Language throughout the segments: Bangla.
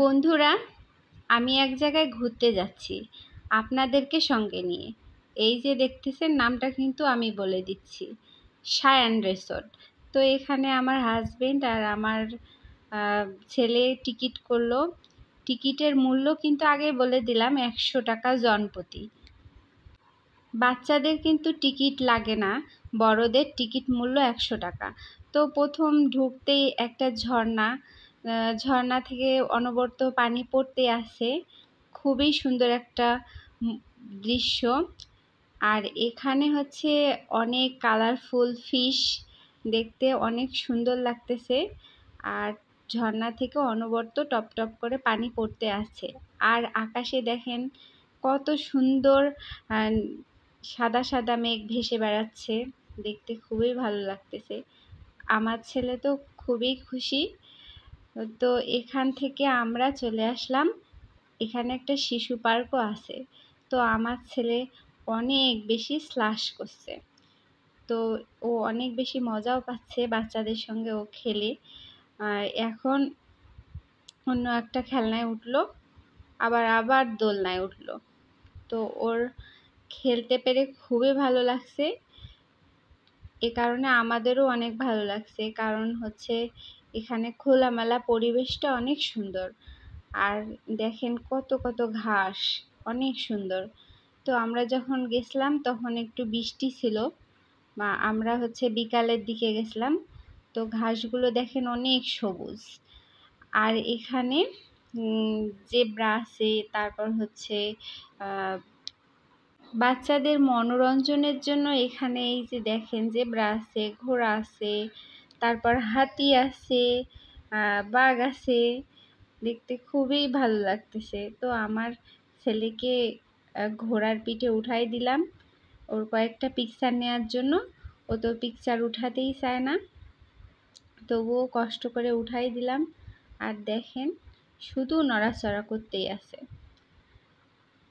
বন্ধুরা, আমি এক জায়গায় ঘুরতে যাচ্ছি আপনাদেরকে সঙ্গে নিয়ে। এই যে দেখতেছেন, নামটা কিন্তু আমি বলে দিচ্ছি, সায়ান রিসোর্ট। তো এখানে আমার হাজবেন্ড আর আমার ছেলে টিকিট করলো। টিকিটের মূল্য কিন্তু আগে বলে দিলাম 100 টাকা জনপ্রতি। বাচ্চাদের কিন্তু টিকিট লাগে না, বড়দের টিকিট মূল্য 100 টাকা। তো প্রথম ঢুকতেই একটা ঝর্ণা থেকে অনবরত পানি পড়তে আসে। খুবই সুন্দর একটা দৃশ্য। আর এখানে হচ্ছে অনেক কালারফুল ফিশ, দেখতে অনেক সুন্দর লাগতেছে। আর ঝর্ণা থেকে অনবরত টপ টপ করে পানি পড়তে আসছে। আর আকাশে দেখেন কত সুন্দর সাদা সাদা মেঘ ভেসে বেড়াচ্ছে, দেখতে খুবই ভালো লাগতেছে। আমার ছেলে তো খুবই খুশি। তো এখান থেকে আমরা চলে আসলাম, এখানে একটা শিশু পার্কও আছে। তো আমার ছেলে অনেক বেশি স্লাশ করছে, তো ও অনেক বেশি মজাও পাচ্ছে বাচ্চাদের সঙ্গে ও খেলে। এখন অন্য একটা খেলনায় উঠলো, আবার দোলনায় উঠলো। তো ওর খেলতে পেরে খুবই ভালো লাগছে। এ কারণে আমাদেরও অনেক ভালো লাগছে, কারণ হচ্ছে এখানে খোলামেলা পরিবেশটা অনেক সুন্দর। আর দেখেন কত কত ঘাস, অনেক সুন্দর। তো আমরা যখন গেছিলাম তখন একটু বৃষ্টি ছিল, বা আমরা হচ্ছে বিকালের দিকে গেছিলাম। তো ঘাসগুলো দেখেন অনেক সবুজ। আর এখানে জেব্রা আছে, তারপর হচ্ছে বাচ্চাদের মনোরঞ্জনের জন্য এখানে এই যে দেখেন জেব্রা আছে, ঘোড়া আছে, তারপর হাতি আছে, বাঘ আছে, দেখতে খুবই ভালো লাগতেছে। তো আমার ছেলেকে ঘোড়ার পিঠে উঠাই দিলাম ওর কয়েকটা পিকচার নেওয়ার জন্য। ও তো পিকচার উঠাতেই চায় না, তবুও কষ্ট করে উঠাই দিলাম। আর দেখেন শুধু নড়াচড়া করতেই আছে।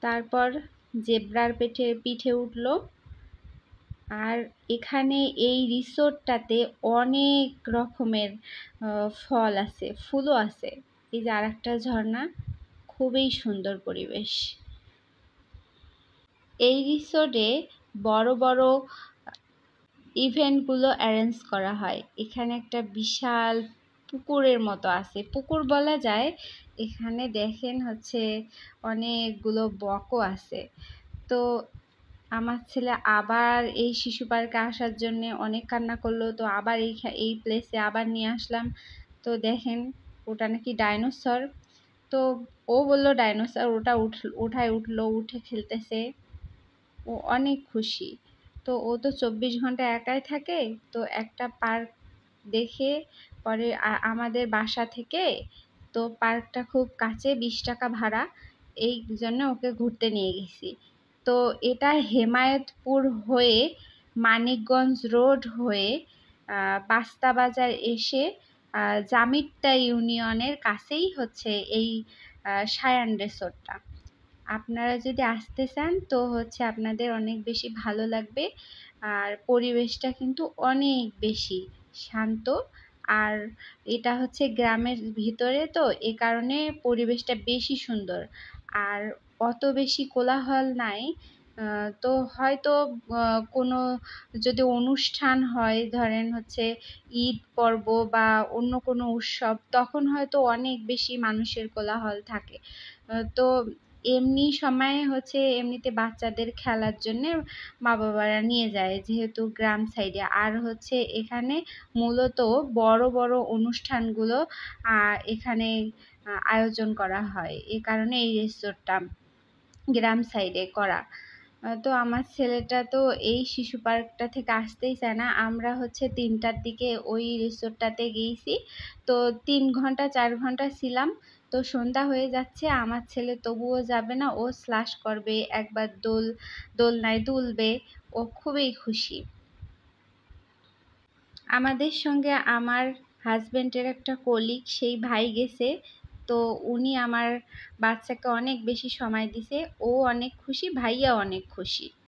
তারপর জেব্রার পিঠে উঠলো। আর এখানে এই রিসোর্টটাতে অনেক রকমের ফল আছে, ফুলও আছে। এই যে আর একটা ঝর্ণা, খুবই সুন্দর পরিবেশ। এই রিসোর্টে বড় বড় ইভেন্টগুলো অ্যারেঞ্জ করা হয়। এখানে একটা বিশাল পুকুরের মতো আছে, পুকুর বলা যায়। এখানে দেখেন হচ্ছে অনেকগুলো বকও আছে। তো আমার ছেলে আবার এই শিশু পার্কে আসার জন্য অনেক কান্না করলো। তো আবার এই প্লেসে আবার নিয়ে আসলাম। তো দেখেন ওটা নাকি ডাইনোসর। তো ও বললো ডাইনোসর, ওঠায় উঠলো, উঠে খেলতেছে, ও অনেক খুশি। তো ও তো 24 ঘন্টা একাই থাকে। তো একটা পার্ক দেখে পরে আমাদের বাসা থেকে, তো পার্কটা খুব কাছে, 20 টাকা ভাড়া, এই জন্য ওকে ঘুরতে নিয়ে গেছি। তো এটা হেমায়েতপুর হয়ে মানিকগঞ্জ রোড হয়ে পাস্তা বাজার এসে জামিত্তা ইউনিয়নের কাছেই হচ্ছে এই সায়ান রিসোর্টটা। আপনারা যদি আসতে চান তো হচ্ছে আপনাদের অনেক বেশি ভালো লাগবে। আর পরিবেশটা কিন্তু অনেক বেশি শান্ত। আর এটা হচ্ছে গ্রামের ভিতরে, তো এ কারণে পরিবেশটা বেশি সুন্দর। আর অত বেশি কোলাহল নাই। তো হয়তো কোনো যদি অনুষ্ঠান হয়, ধরেন হচ্ছে ঈদ পর্ব বা অন্য কোনো উৎসব, তখন হয়তো অনেক বেশি মানুষের কোলাহল থাকে। তো এমনি সময়ে হচ্ছে এমনিতে বাচ্চাদের খেলার জন্যে মা বাবারা নিয়ে যায়, যেহেতু গ্রাম সাইডে। আর হচ্ছে এখানে মূলত বড় বড় অনুষ্ঠানগুলো এখানে আয়োজন করা হয়, এ কারণে এই রিসোর্টটা গ্রাম সাইডে করা। তো আমার ছেলেটা তো এই শিশু পার্কটা থেকে আসতেই চায় না। আমরা হচ্ছে 3টার দিকে ওই রিসোর্টটাতে গিয়েছি। তো 3 ঘন্টা 4 ঘন্টা ছিলাম। তো সন্ধ্যা হয়ে যাচ্ছে, আমার ছেলে তবুও যাবে না, ও স্লাশ করবে, একবার দোলনায় দুলবে, ও খুবই খুশি। আমাদের সঙ্গে আমার হাজবেন্ডের একটা কলিগ, সেই ভাই গেছে। তো উনি আমার বাচ্চাকে অনেক বেশি সময় দিছে, ও অনেক খুশি, ভাইয়া অনেক খুশি।